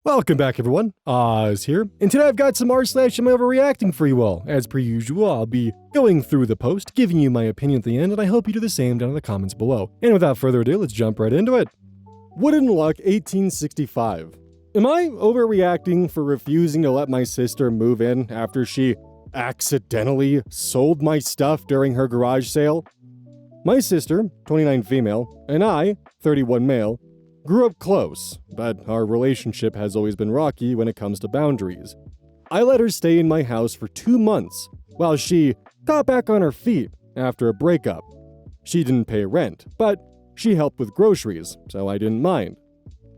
Welcome back, everyone. Oz here, and today I've got some r/AmIOverReacting for you all. As per usual, I'll be going through the post, giving you my opinion at the end, and I hope you do the same down in the comments below. And without further ado, let's jump right into it. Wooden Luck 1865. Am I overreacting for refusing to let my sister move in after she accidentally sold my stuff during her garage sale? My sister, 29 female, and I, 31 male, grew up close, but our relationship has always been rocky when it comes to boundaries. I let her stay in my house for 2 months, while she got back on her feet after a breakup. She didn't pay rent, but she helped with groceries, so I didn't mind.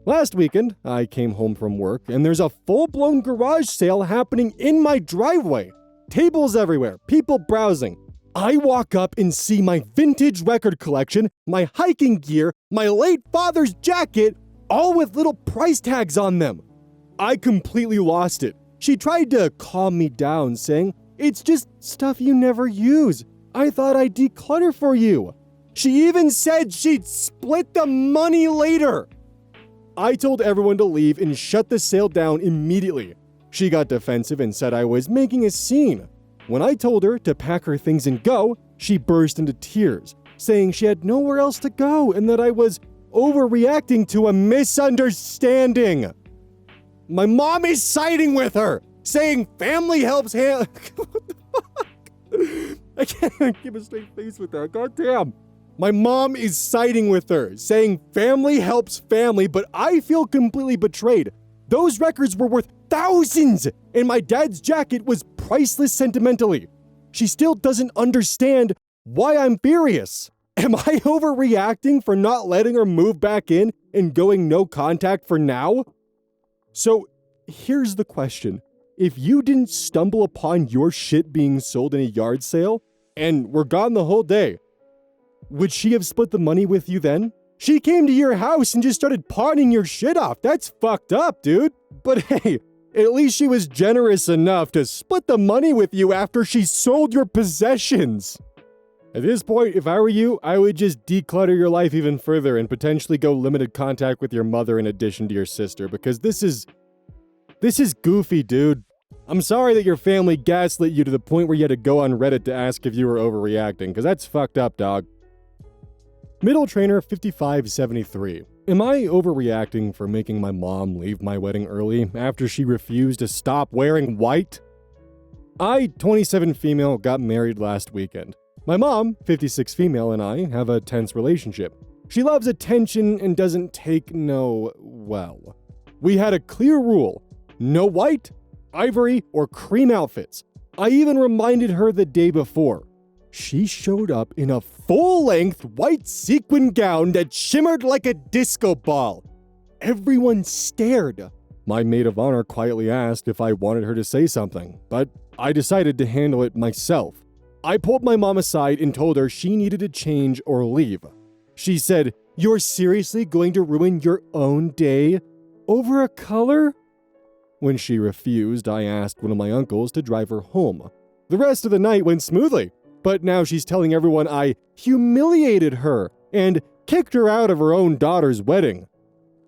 Last weekend, I came home from work, and there's a full-blown garage sale happening in my driveway. Tables everywhere, people browsing. I walk up and see my vintage record collection, my hiking gear, my late father's jacket, all with little price tags on them. I completely lost it. She tried to calm me down, saying, "It's just stuff you never use. I thought I'd declutter for you." She even said she'd split the money later. I told everyone to leave and shut the sale down immediately. She got defensive and said I was making a scene. When I told her to pack her things and go, she burst into tears, saying she had nowhere else to go and that I was overreacting to a misunderstanding. My mom is siding with her, saying family helps What the fuck? I can't even give a straight face with that. Goddamn. My mom is siding with her, saying family helps family, but I feel completely betrayed. Those records were worth thousands, and my dad's jacket was priceless sentimentally. She still doesn't understand why I'm furious. Am I overreacting for not letting her move back in and going no contact for now? So here's the question. If you didn't stumble upon your shit being sold in a yard sale and were gone the whole day, would she have split the money with you then? She came to your house and just started pawning your shit off. That's fucked up, dude. But hey, at least she was generous enough to split the money with you after she sold your possessions. At this point, if I were you, I would just declutter your life even further and potentially go limited contact with your mother in addition to your sister, because this is goofy, dude. I'm sorry that your family gaslit you to the point where you had to go on Reddit to ask if you were overreacting, because that's fucked up, dog. Middle Trainer 5573. Am I overreacting for making my mom leave my wedding early after she refused to stop wearing white? I, 27 female, got married last weekend. My mom, 56 female, and I have a tense relationship. She loves attention and doesn't take no well. We had a clear rule: no white, ivory, or cream outfits. I even reminded her the day before. She showed up in a full-length white sequin gown that shimmered like a disco ball. Everyone stared. My maid of honor quietly asked if I wanted her to say something, but I decided to handle it myself. I pulled my mom aside and told her she needed to change or leave. She said, "You're seriously going to ruin your own day over a color?" When she refused, I asked one of my uncles to drive her home. The rest of the night went smoothly. But now she's telling everyone I humiliated her and kicked her out of her own daughter's wedding.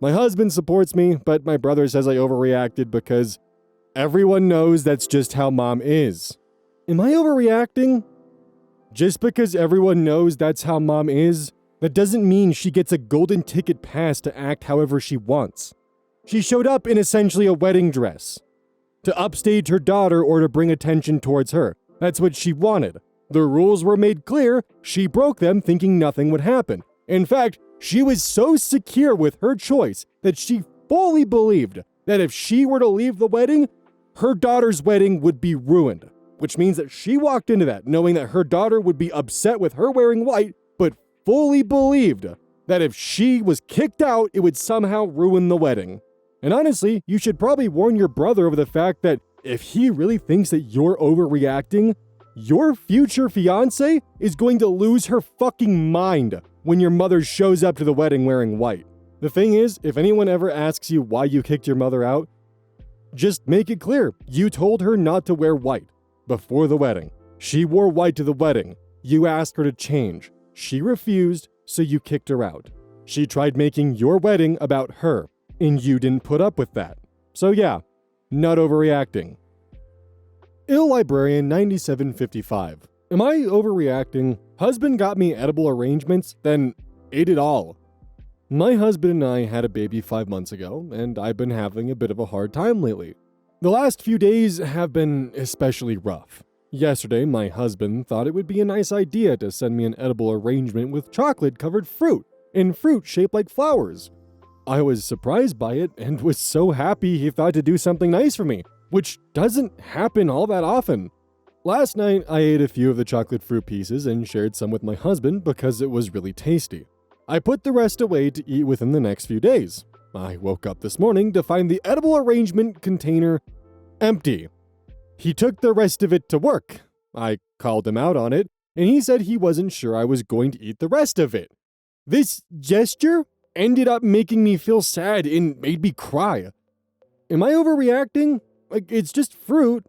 My husband supports me, but my brother says I overreacted because everyone knows that's just how mom is. Am I overreacting? Just because everyone knows that's how mom is, that doesn't mean she gets a golden ticket pass to act however she wants. She showed up in essentially a wedding dress to upstage her daughter or to bring attention towards her. That's what she wanted. The rules were made clear, she broke them thinking nothing would happen. In fact, she was so secure with her choice that she fully believed that if she were to leave the wedding, her daughter's wedding would be ruined. Which means that she walked into that knowing that her daughter would be upset with her wearing white, but fully believed that if she was kicked out, it would somehow ruin the wedding. And honestly, you should probably warn your brother over the fact that if he really thinks that you're overreacting, your future fiance is going to lose her fucking mind when your mother shows up to the wedding wearing white. The thing is, if anyone ever asks you why you kicked your mother out, just make it clear you told her not to wear white before the wedding. She wore white to the wedding. You asked her to change. She refused, so you kicked her out. She tried making your wedding about her, and you didn't put up with that. So yeah, not overreacting. Ill Librarian 9755. Am I overreacting? Husband got me edible arrangements, then ate it all. My husband and I had a baby 5 months ago, and I've been having a bit of a hard time lately. The last few days have been especially rough. Yesterday, my husband thought it would be a nice idea to send me an edible arrangement with chocolate-covered fruit, and fruit shaped like flowers. I was surprised by it and was so happy he thought to do something nice for me, which doesn't happen all that often. Last night, I ate a few of the chocolate fruit pieces and shared some with my husband because it was really tasty. I put the rest away to eat within the next few days. I woke up this morning to find the edible arrangement container empty. He took the rest of it to work. I called him out on it, and he said he wasn't sure I was going to eat the rest of it. This gesture ended up making me feel sad and made me cry. Am I overreacting? Like, it's just fruit.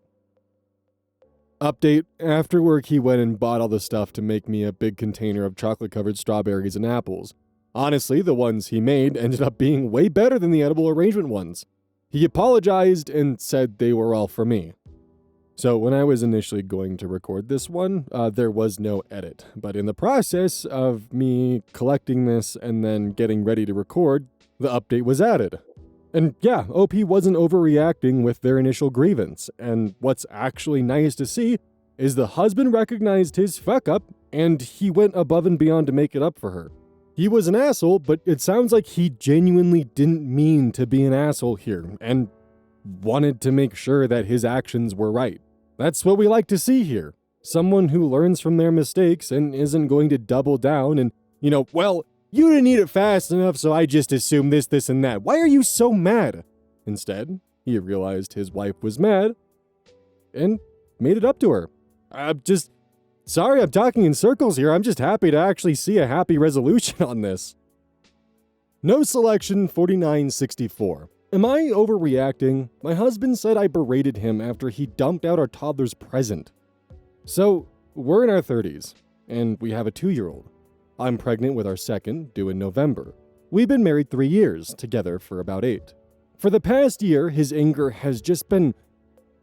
Update, after work he went and bought all the stuff to make me a big container of chocolate-covered strawberries and apples. Honestly, the ones he made ended up being way better than the edible arrangement ones. He apologized and said they were all for me. So when I was initially going to record this one, there was no edit. But in the process of me collecting this and then getting ready to record, the update was added. And yeah, OP wasn't overreacting with their initial grievance. And what's actually nice to see is the husband recognized his fuck up and he went above and beyond to make it up for her. He was an asshole, but it sounds like he genuinely didn't mean to be an asshole here and wanted to make sure that his actions were right. That's what we like to see here. Someone who learns from their mistakes and isn't going to double down and, well, you didn't eat it fast enough, so I just assumed this, and that. Why are you so mad? Instead, he realized his wife was mad and made it up to her. Sorry I'm talking in circles here. I'm just happy to actually see a happy resolution on this. No Selection 4964. Am I overreacting? My husband said I berated him after he dumped out our toddler's present. So, we're in our 30s, and we have a 2-year-old. I'm pregnant with our second, due in November. We've been married 3 years, together for about 8. For the past year, his anger has just been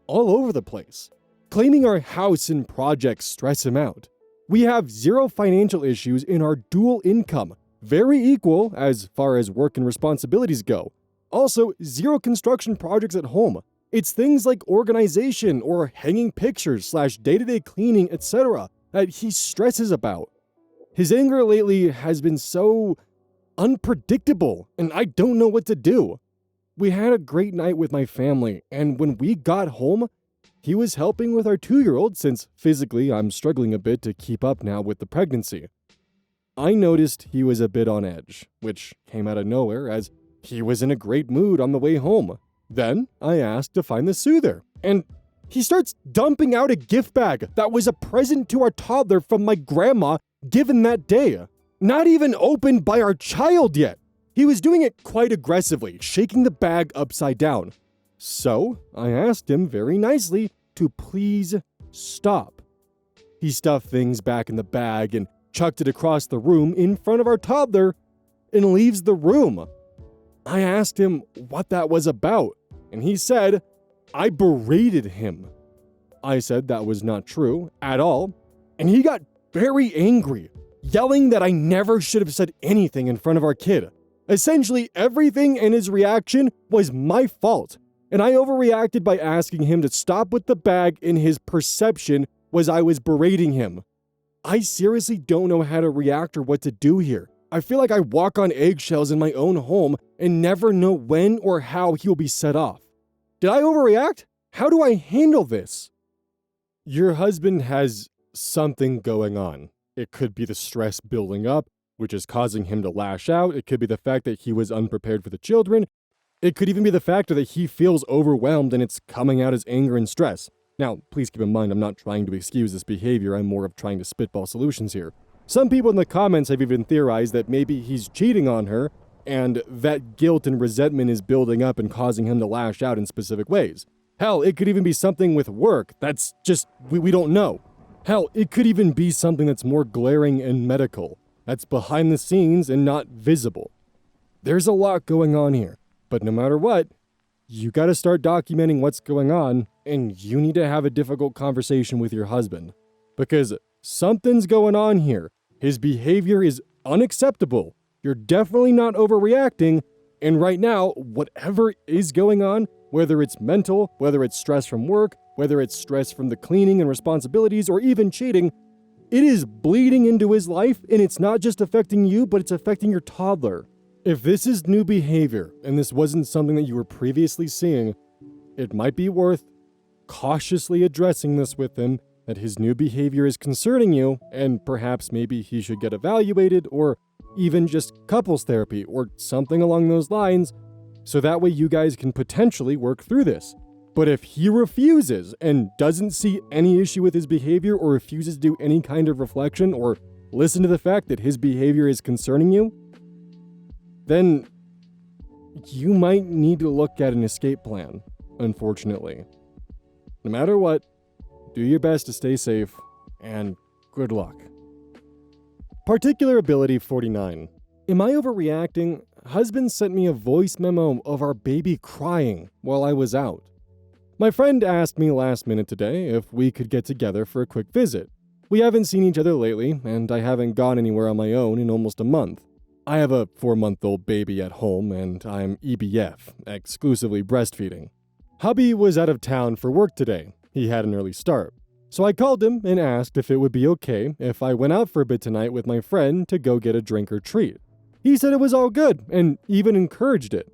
all over the place. Claiming our house and projects stress him out. We have 0 financial issues in our dual income, very equal as far as work and responsibilities go. Also, 0 construction projects at home. It's things like organization or hanging pictures / day-to-day cleaning, etc. that he stresses about. His anger lately has been so unpredictable, and I don't know what to do. We had a great night with my family, and when we got home, he was helping with our 2-year-old since physically I'm struggling a bit to keep up now with the pregnancy. I noticed he was a bit on edge, which came out of nowhere as he was in a great mood on the way home. Then I asked to find the soother, and he starts dumping out a gift bag that was a present to our toddler from my grandma given that day. Not even opened by our child yet. He was doing it quite aggressively, shaking the bag upside down. So I asked him very nicely to please stop. He stuffed things back in the bag and chucked it across the room in front of our toddler and leaves the room. I asked him what that was about, and he said, I berated him. I said that was not true at all, and he got very angry, yelling that I never should have said anything in front of our kid. Essentially, everything in his reaction was my fault, and I overreacted by asking him to stop with the bag, and his perception was I was berating him. I seriously don't know how to react or what to do here. I feel like I walk on eggshells in my own home and never know when or how he'll be set off. Did I overreact? How do I handle this? Your husband has something going on. It could be the stress building up, which is causing him to lash out. It could be the fact that he was unprepared for the children. It could even be the factor that he feels overwhelmed and it's coming out as anger and stress. Now, please keep in mind, I'm not trying to excuse this behavior. I'm more of trying to spitball solutions here. Some people in the comments have even theorized that maybe he's cheating on her and that guilt and resentment is building up and causing him to lash out in specific ways. Hell, it could even be something with work that's just, we don't know. Hell, it could even be something that's more glaring and medical, that's behind the scenes and not visible. There's a lot going on here, but no matter what, you gotta start documenting what's going on, and you need to have a difficult conversation with your husband. Because something's going on here. His behavior is unacceptable. You're definitely not overreacting, and right now, whatever is going on, whether it's mental, whether it's stress from work, whether it's stress from the cleaning and responsibilities, or even cheating, it is bleeding into his life, and it's not just affecting you, but it's affecting your toddler. If this is new behavior, and this wasn't something that you were previously seeing, it might be worth cautiously addressing this with him, that his new behavior is concerning you, and perhaps maybe he should get evaluated, or even just couples therapy, or something along those lines, so that way you guys can potentially work through this. But if he refuses and doesn't see any issue with his behavior, or refuses to do any kind of reflection, or listen to the fact that his behavior is concerning you, then you might need to look at an escape plan, unfortunately. No matter what, do your best to stay safe, and good luck. Particular ability 49. Am I overreacting? Husband sent me a voice memo of our baby crying while I was out. My friend asked me last minute today if we could get together for a quick visit. We haven't seen each other lately, and I haven't gone anywhere on my own in almost a month. I have a 4-month-old baby at home, and I'm EBF, exclusively breastfeeding. Hubby was out of town for work today. He had an early start. So I called him and asked if it would be okay if I went out for a bit tonight with my friend to go get a drink or treat. He said it was all good and even encouraged it.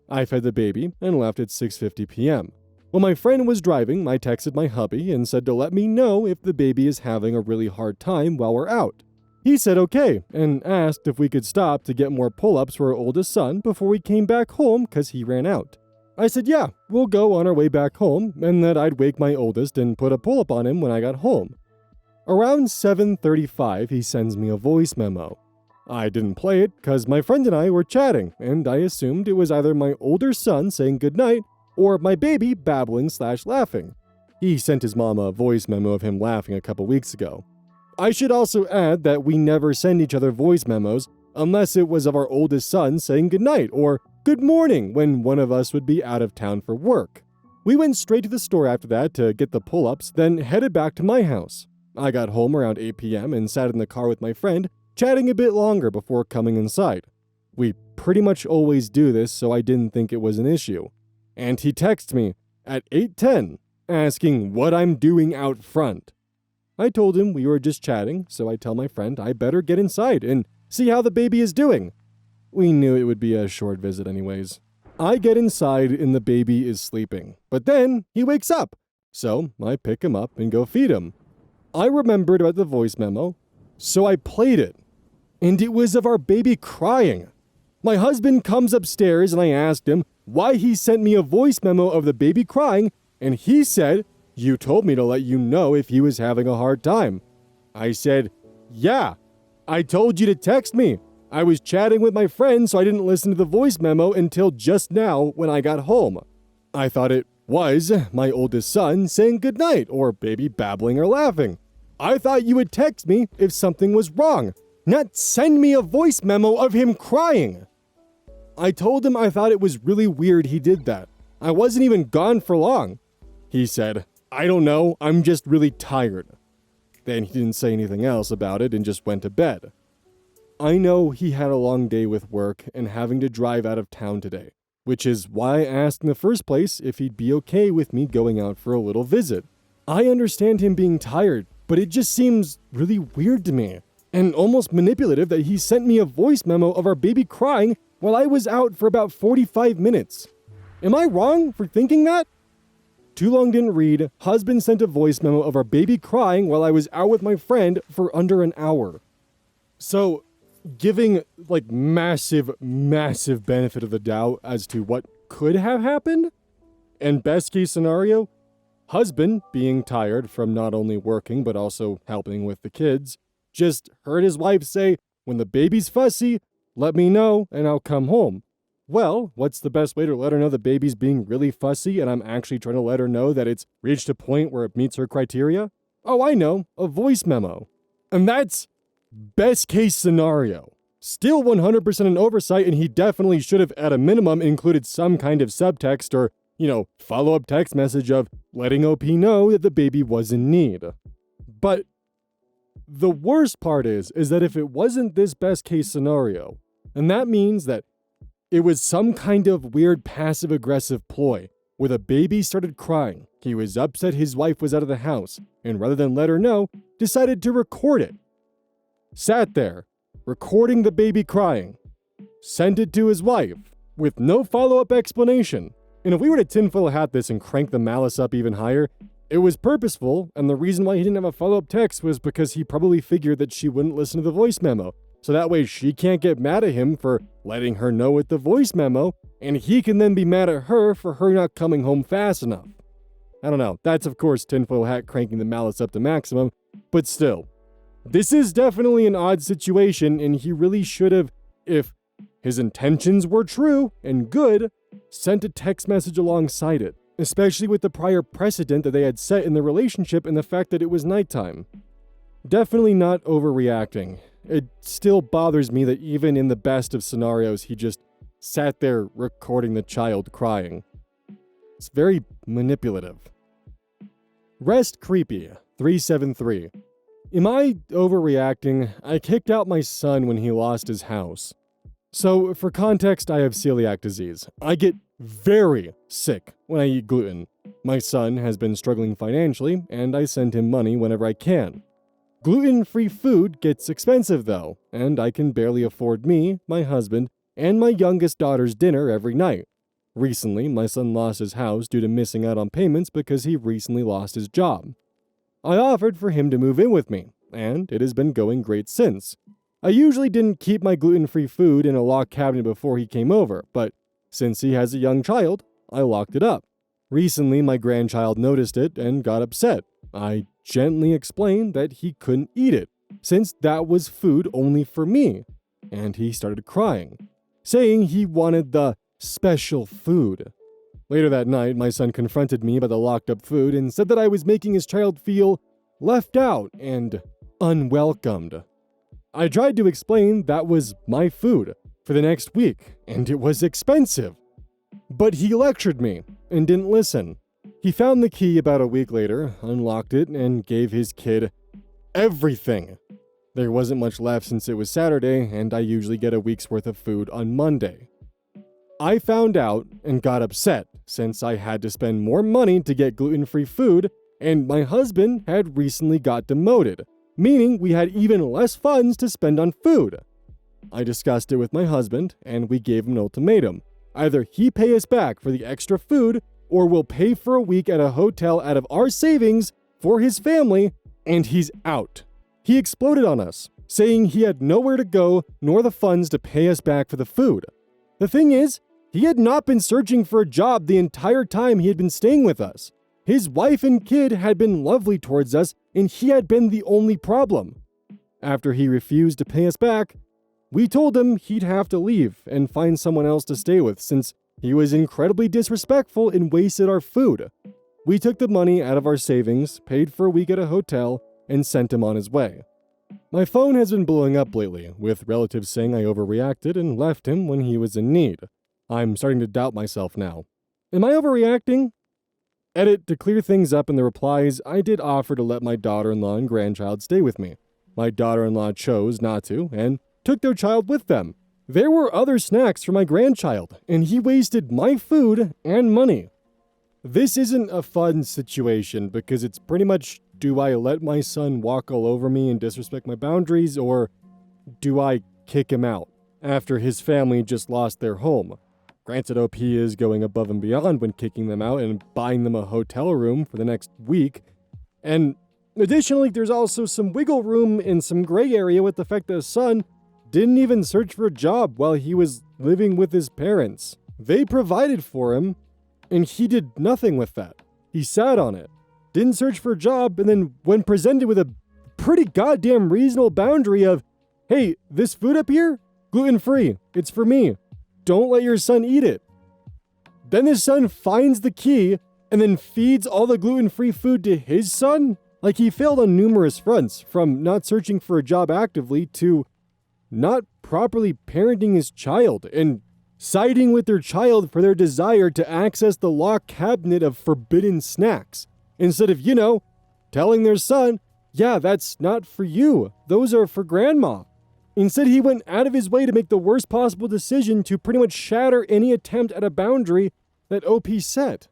I fed the baby and left at 6:50 p.m. When my friend was driving, I texted my hubby and said to let me know if the baby is having a really hard time while we're out. He said okay and asked if we could stop to get more pull-ups for our oldest son before we came back home because he ran out. I said, yeah, we'll go on our way back home, and that I'd wake my oldest and put a pull-up on him when I got home. Around 7:35, he sends me a voice memo. I didn't play it because my friend and I were chatting, and I assumed it was either my older son saying goodnight or my baby babbling/laughing. He sent his mom a voice memo of him laughing a couple weeks ago. I should also add that we never send each other voice memos unless it was of our oldest son saying goodnight or good morning when one of us would be out of town for work. We went straight to the store after that to get the pull-ups, then headed back to my house. I got home around 8 p.m. and sat in the car with my friend, chatting a bit longer before coming inside. We pretty much always do this, so I didn't think it was an issue. And he texted me at 8:10, asking what I'm doing out front. I told him we were just chatting, so I tell my friend I better get inside and see how the baby is doing. We knew it would be a short visit anyways. I get inside and the baby is sleeping, but then he wakes up. So I pick him up and go feed him. I remembered about the voice memo, so I played it. And it was of our baby crying. My husband comes upstairs and I asked him why he sent me a voice memo of the baby crying, and he said, "You told me to let you know if he was having a hard time." I said, "Yeah, I told you to text me. I was chatting with my friend, so I didn't listen to the voice memo until just now when I got home. I thought it was my oldest son saying goodnight or baby babbling or laughing. I thought you would text me if something was wrong, not send me a voice memo of him crying." I told him I thought it was really weird he did that. I wasn't even gone for long. He said, "I don't know, I'm just really tired." Then he didn't say anything else about it and just went to bed. I know he had a long day with work and having to drive out of town today, which is why I asked in the first place if he'd be okay with me going out for a little visit. I understand him being tired, but it just seems really weird to me, and almost manipulative that he sent me a voice memo of our baby crying while I was out for about 45 minutes. Am I wrong for thinking that? Too long didn't read. Husband sent a voice memo of our baby crying while I was out with my friend for under an hour. So, giving massive benefit of the doubt as to what could have happened, and best case scenario, husband being tired from not only working but also helping with the kids, just heard his wife say, "When the baby's fussy, let me know and I'll come home." Well, what's the best way to let her know the baby's being really fussy and I'm actually trying to let her know that it's reached a point where it meets her criteria? Oh, I know, a voice memo. And that's best case scenario. Still 100% an oversight, and he definitely should have, at a minimum, included some kind of subtext or, follow-up text message of letting OP know that the baby was in need. But the worst part is that if it wasn't this best-case scenario, and that means that it was some kind of weird passive-aggressive ploy, where the baby started crying, he was upset his wife was out of the house, and rather than let her know, decided to record it. Sat there, recording the baby crying, sent it to his wife, with no follow-up explanation. And if we were to tinfoil hat this and crank the malice up even higher, it was purposeful, and the reason why he didn't have a follow-up text was because he probably figured that she wouldn't listen to the voice memo. So that way she can't get mad at him for letting her know with the voice memo, and he can then be mad at her for her not coming home fast enough. I don't know, that's of course tinfoil hat cranking the malice up to maximum, but still. This is definitely an odd situation, and he really should have, if his intentions were true and good, sent a text message alongside it, especially with the prior precedent that they had set in the relationship and the fact that it was nighttime. Definitely not overreacting. It still bothers me that even in the best of scenarios, he just sat there recording the child crying. It's very manipulative. Rest Creepy 373. Am I overreacting? I kicked out my son when he lost his house. So, for context, I have celiac disease. I get very sick when I eat gluten. My son has been struggling financially, and I send him money whenever I can. Gluten-free food gets expensive though, and I can barely afford me, my husband, and my youngest daughter's dinner every night. Recently, my son lost his house due to missing out on payments because he recently lost his job. I offered for him to move in with me, and it has been going great since. I usually didn't keep my gluten-free food in a locked cabinet before he came over, but since he has a young child, I locked it up. Recently, my grandchild noticed it and got upset. I gently explained that he couldn't eat it, since that was food only for me, and he started crying, saying he wanted the special food. Later that night, my son confronted me about the locked-up food and said that I was making his child feel left out and unwelcomed. I tried to explain that was my food for the next week, and it was expensive. But he lectured me and didn't listen. He found the key about a week later, unlocked it, and gave his kid everything. There wasn't much left since it was Saturday, and I usually get a week's worth of food on Monday. I found out and got upset since I had to spend more money to get gluten-free food, and my husband had recently got demoted, meaning we had even less funds to spend on food. I discussed it with my husband, and we gave him an ultimatum. Either he pay us back for the extra food, or we'll pay for a week at a hotel out of our savings for his family, and he's out. He exploded on us, saying he had nowhere to go nor the funds to pay us back for the food. The thing is, he had not been searching for a job the entire time he had been staying with us. His wife and kid had been lovely towards us, and he had been the only problem. After he refused to pay us back, we told him he'd have to leave and find someone else to stay with since he was incredibly disrespectful and wasted our food. We took the money out of our savings, paid for a week at a hotel, and sent him on his way. My phone has been blowing up lately, with relatives saying I overreacted and left him when he was in need. I'm starting to doubt myself now. Am I overreacting? Edit, to clear things up in the replies, I did offer to let my daughter-in-law and grandchild stay with me. My daughter-in-law chose not to, and took their child with them. There were other snacks for my grandchild, and he wasted my food and money. This isn't a fun situation because it's pretty much, do I let my son walk all over me and disrespect my boundaries, or do I kick him out after his family just lost their home? Granted, OP is going above and beyond when kicking them out and buying them a hotel room for the next week. And additionally, there's also some wiggle room and some gray area with the fact that his son didn't even search for a job while he was living with his parents. They provided for him, and he did nothing with that. He sat on it, didn't search for a job, and then when presented with a pretty goddamn reasonable boundary of, hey, this food up here, gluten-free, it's for me. Don't let your son eat it. Then his son finds the key and then feeds all the gluten-free food to his son? Like, he failed on numerous fronts, from not searching for a job actively to not properly parenting his child and siding with their child for their desire to access the locked cabinet of forbidden snacks, instead of, telling their son, yeah, that's not for you, those are for grandma. Instead, he went out of his way to make the worst possible decision to pretty much shatter any attempt at a boundary that OP set.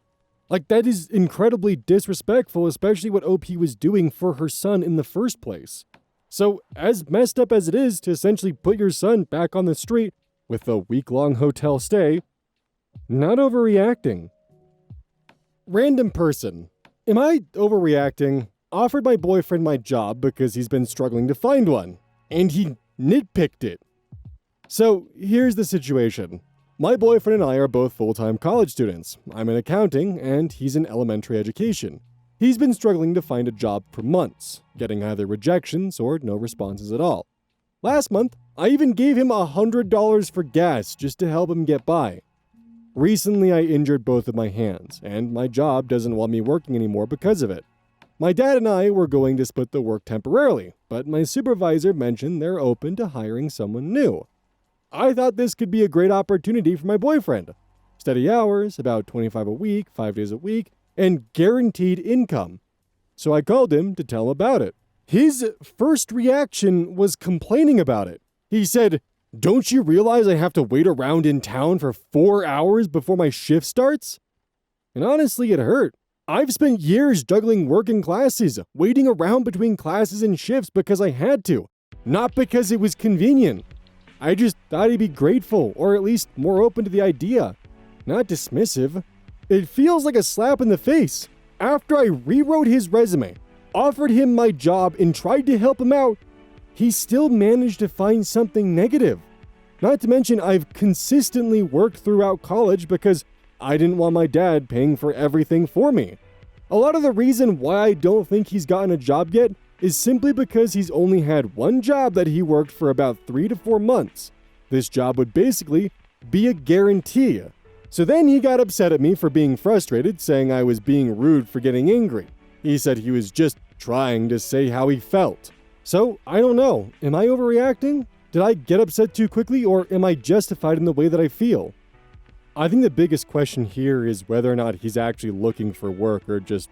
Like, that is incredibly disrespectful, especially what OP was doing for her son in the first place. So, as messed up as it is to essentially put your son back on the street with a week-long hotel stay, not overreacting. Random person. Am I overreacting? Offered my boyfriend my job because he's been struggling to find one, and he nitpicked it. So, here's the situation. My boyfriend and I are both full-time college students. I'm in accounting, and he's in elementary education. He's been struggling to find a job for months, getting either rejections or no responses at all. Last month, I even gave him $100 for gas just to help him get by. Recently, I injured both of my hands, and my job doesn't want me working anymore because of it. My dad and I were going to split the work temporarily, but my supervisor mentioned they're open to hiring someone new. I thought this could be a great opportunity for my boyfriend. Steady hours, about 25 a week, 5 days a week, and guaranteed income. So I called him to tell him about it. His first reaction was complaining about it. He said, "Don't you realize I have to wait around in town for 4 hours before my shift starts?" And honestly, it hurt. I've spent years juggling work and classes, waiting around between classes and shifts because I had to, not because it was convenient. I just thought he'd be grateful, or at least more open to the idea, not dismissive. It feels like a slap in the face. After I rewrote his resume, offered him my job, and tried to help him out, he still managed to find something negative. Not to mention, I've consistently worked throughout college because I didn't want my dad paying for everything for me. A lot of the reason why I don't think he's gotten a job yet is simply because he's only had one job that he worked for about 3 to 4 months. This job would basically be a guarantee. So then he got upset at me for being frustrated, saying I was being rude for getting angry. He said he was just trying to say how he felt. So, I don't know. Am I overreacting? Did I get upset too quickly, or am I justified in the way that I feel? I think the biggest question here is whether or not he's actually looking for work or just,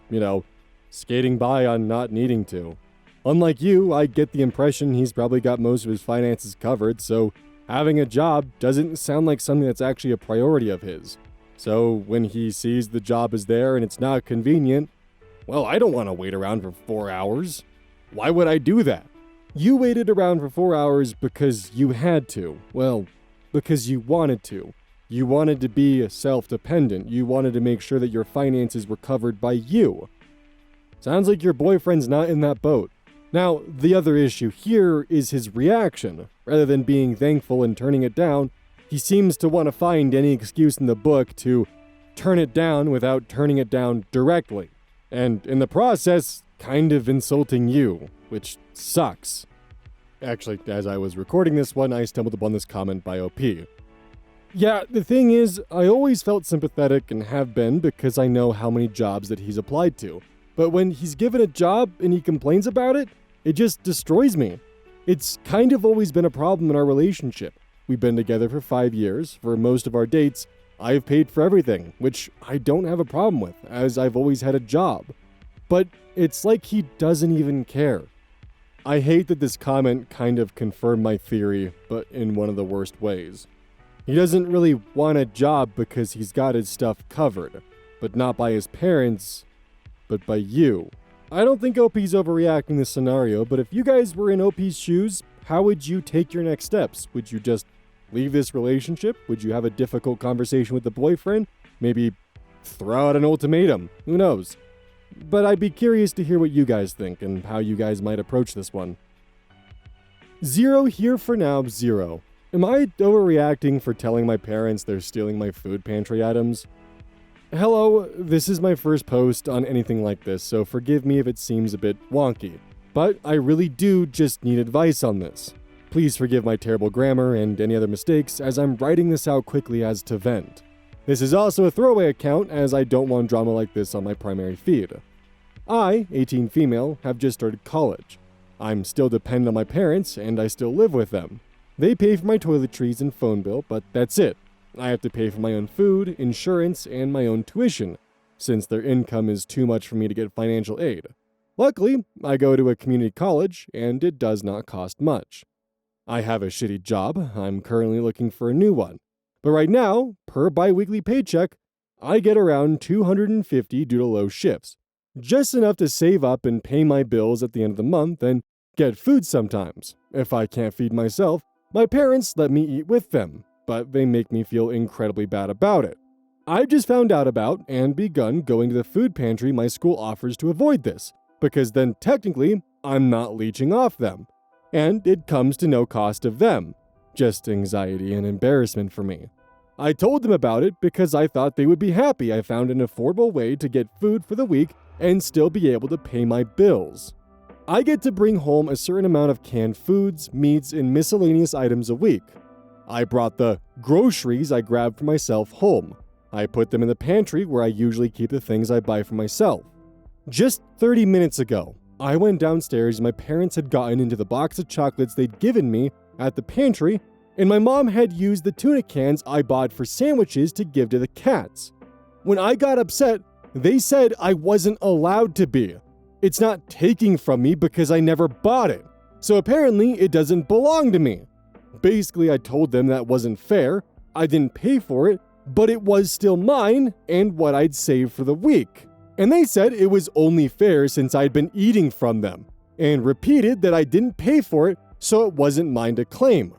skating by on not needing to. Unlike you, I get the impression he's probably got most of his finances covered, so having a job doesn't sound like something that's actually a priority of his. So when he sees the job is there and it's not convenient, well, I don't want to wait around for 4 hours. Why would I do that? You waited around for 4 hours because you had to. Well, because you wanted to. You wanted to be self-dependent. You wanted to make sure that your finances were covered by you. Sounds like your boyfriend's not in that boat. Now, the other issue here is his reaction. Rather than being thankful and turning it down, he seems to want to find any excuse in the book to turn it down without turning it down directly. And in the process, kind of insulting you, which sucks. Actually, as I was recording this one, I stumbled upon this comment by OP. Yeah, the thing is, I always felt sympathetic and have been because I know how many jobs that he's applied to. But when he's given a job and he complains about it, it just destroys me. It's kind of always been a problem in our relationship. We've been together for 5 years. For most of our dates, I've paid for everything, which I don't have a problem with, as I've always had a job. But it's like he doesn't even care. I hate that this comment kind of confirmed my theory, but in one of the worst ways. He doesn't really want a job because he's got his stuff covered, but not by his parents, but by you. I don't think OP's overreacting this scenario, but if you guys were in OP's shoes, how would you take your next steps? Would you just leave this relationship? Would you have a difficult conversation with the boyfriend? Maybe throw out an ultimatum? Who knows? But I'd be curious to hear what you guys think and how you guys might approach this one. 0 here for now, 0. Am I overreacting for telling my parents they're stealing my food pantry items? Hello, this is my first post on anything like this, so forgive me if it seems a bit wonky. But I really do just need advice on this. Please forgive my terrible grammar and any other mistakes as I'm writing this out quickly as to vent. This is also a throwaway account as I don't want drama like this on my primary feed. I, 18 female, have just started college. I'm still dependent on my parents and I still live with them. They pay for my toiletries and phone bill, but that's it. I have to pay for my own food, insurance, and my own tuition, since their income is too much for me to get financial aid. Luckily, I go to a community college, and it does not cost much. I have a shitty job. I'm currently looking for a new one. But right now, per bi-weekly paycheck, I get around $250 due to low shifts. Just enough to save up and pay my bills at the end of the month and get food sometimes. If I can't feed myself, my parents let me eat with them, but they make me feel incredibly bad about it. I've just found out about and begun going to the food pantry my school offers to avoid this, because then technically I'm not leeching off them. And it comes to no cost of them, just anxiety and embarrassment for me. I told them about it because I thought they would be happy I found an affordable way to get food for the week and still be able to pay my bills. I get to bring home a certain amount of canned foods, meats, and miscellaneous items a week. I brought the groceries I grabbed for myself home. I put them in the pantry where I usually keep the things I buy for myself. Just 30 minutes ago, I went downstairs and my parents had gotten into the box of chocolates they'd given me at the pantry, and my mom had used the tuna cans I bought for sandwiches to give to the cats. When I got upset, they said I wasn't allowed to be. It's not taking from me because I never bought it, so apparently it doesn't belong to me. Basically, I told them that wasn't fair, I didn't pay for it, but it was still mine and what I'd saved for the week. And they said it was only fair since I'd been eating from them, and repeated that I didn't pay for it, so it wasn't mine to claim.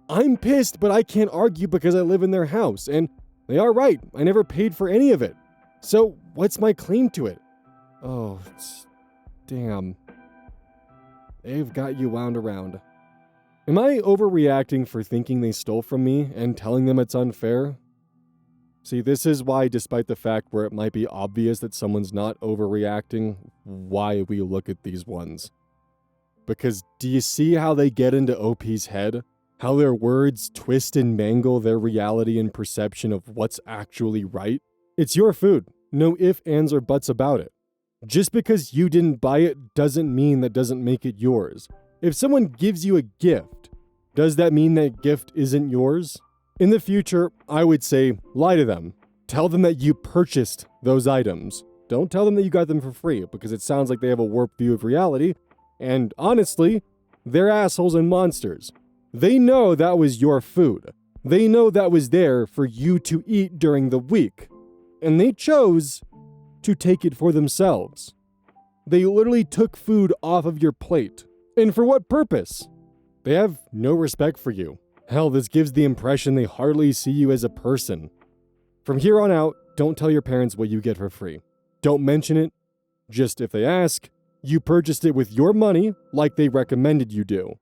I'm pissed, but I can't argue because I live in their house, and they are right, I never paid for any of it. So what's my claim to it? Oh, damn. They've got you wound around. Am I overreacting for thinking they stole from me and telling them it's unfair? See, this is why, despite the fact where it might be obvious that someone's not overreacting, why we look at these ones. Because do you see how they get into OP's head? How their words twist and mangle their reality and perception of what's actually right? It's your food. No ifs, ands, or buts about it. Just because you didn't buy it doesn't mean that doesn't make it yours. If someone gives you a gift, does that mean that gift isn't yours? In the future, I would say, lie to them. Tell them that you purchased those items. Don't tell them that you got them for free, because it sounds like they have a warped view of reality. And honestly, they're assholes and monsters. They know that was your food. They know that was there for you to eat during the week. And they chose to take it for themselves. They literally took food off of your plate. And for what purpose? They have no respect for you. Hell, this gives the impression they hardly see you as a person. From here on out, don't tell your parents what you get for free. Don't mention it. Just if they ask, you purchased it with your money like they recommended you do.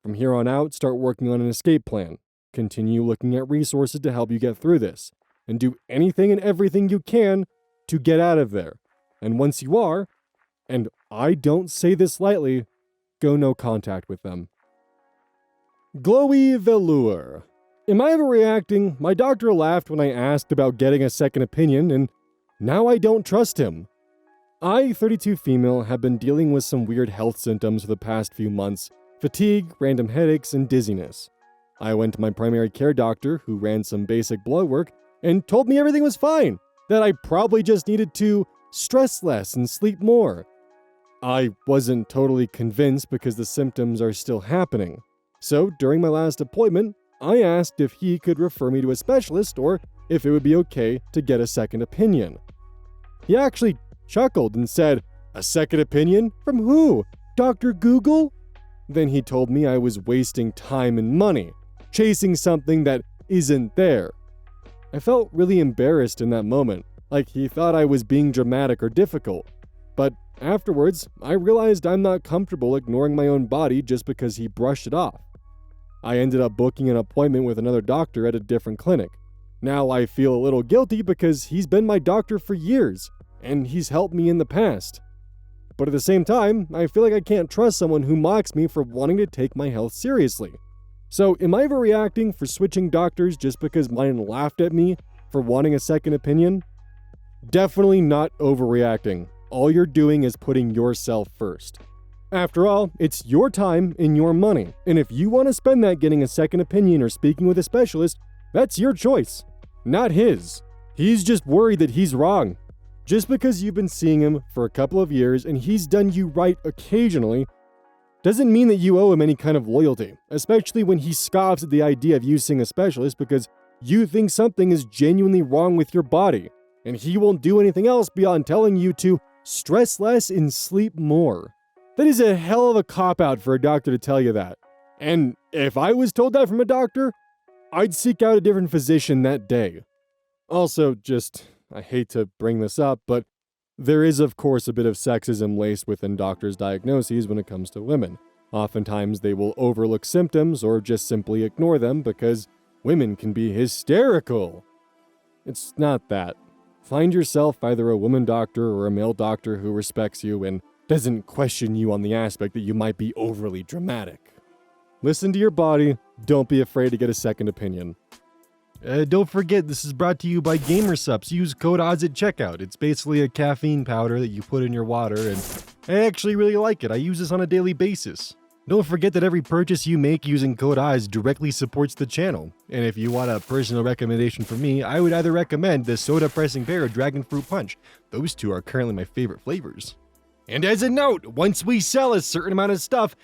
From here on out, start working on an escape plan. Continue looking at resources to help you get through this. And do anything and everything you can to get out of there. And once you are, and I don't say this lightly, go no contact with them. Glowy velour. Am I overreacting? My doctor laughed when I asked about getting a second opinion, and now I don't trust him. I, 32 female, have been dealing with some weird health symptoms for the past few months: fatigue, random headaches, and dizziness. I went to my primary care doctor, who ran some basic blood work, and told me everything was fine, that I probably just needed to stress less and sleep more. I wasn't totally convinced because the symptoms are still happening. So during my last appointment, I asked if he could refer me to a specialist or if it would be okay to get a second opinion. He actually chuckled and said, "A second opinion? From who? Dr. Google?" Then he told me I was wasting time and money, chasing something that isn't there. I felt really embarrassed in that moment, like he thought I was being dramatic or difficult. But afterwards, I realized I'm not comfortable ignoring my own body just because he brushed it off. I ended up booking an appointment with another doctor at a different clinic. Now I feel a little guilty because he's been my doctor for years, and he's helped me in the past. But at the same time, I feel like I can't trust someone who mocks me for wanting to take my health seriously. So am I overreacting for switching doctors just because mine laughed at me for wanting a second opinion? Definitely not overreacting. All you're doing is putting yourself first. After all, it's your time and your money, and if you want to spend that getting a second opinion or speaking with a specialist, that's your choice, not his. He's just worried that he's wrong. Just because you've been seeing him for a couple of years and he's done you right occasionally, doesn't mean that you owe him any kind of loyalty, especially when he scoffs at the idea of you seeing a specialist because you think something is genuinely wrong with your body, and he won't do anything else beyond telling you to stress less and sleep more. That is a hell of a cop-out for a doctor to tell you that. And if I was told that from a doctor, I'd seek out a different physician that day. Also, I hate to bring this up, but there is of course a bit of sexism laced within doctors' diagnoses when it comes to women. Oftentimes they will overlook symptoms or just simply ignore them because women can be hysterical. It's not that. Find yourself either a woman doctor or a male doctor who respects you and doesn't question you on the aspect that you might be overly dramatic. Listen to your body, don't be afraid to get a second opinion. Don't forget, this is brought to you by GamerSupps. Use code ODDS at checkout. It's basically a caffeine powder that you put in your water, and I actually really like it. I use this on a daily basis. Don't forget that every purchase you make using code ODDS directly supports the channel. And if you want a personal recommendation from me, I would either recommend the Soda Pressing Pear or Dragon Fruit Punch. Those two are currently my favorite flavors. And as a note, once we sell a certain amount of stuff,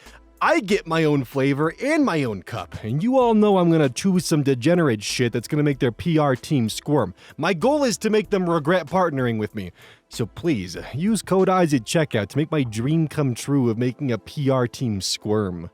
I get my own flavor and my own cup, and you all know I'm gonna choose some degenerate shit that's gonna make their PR team squirm. My goal is to make them regret partnering with me. So please, use code ODDS at checkout to make my dream come true of making a PR team squirm.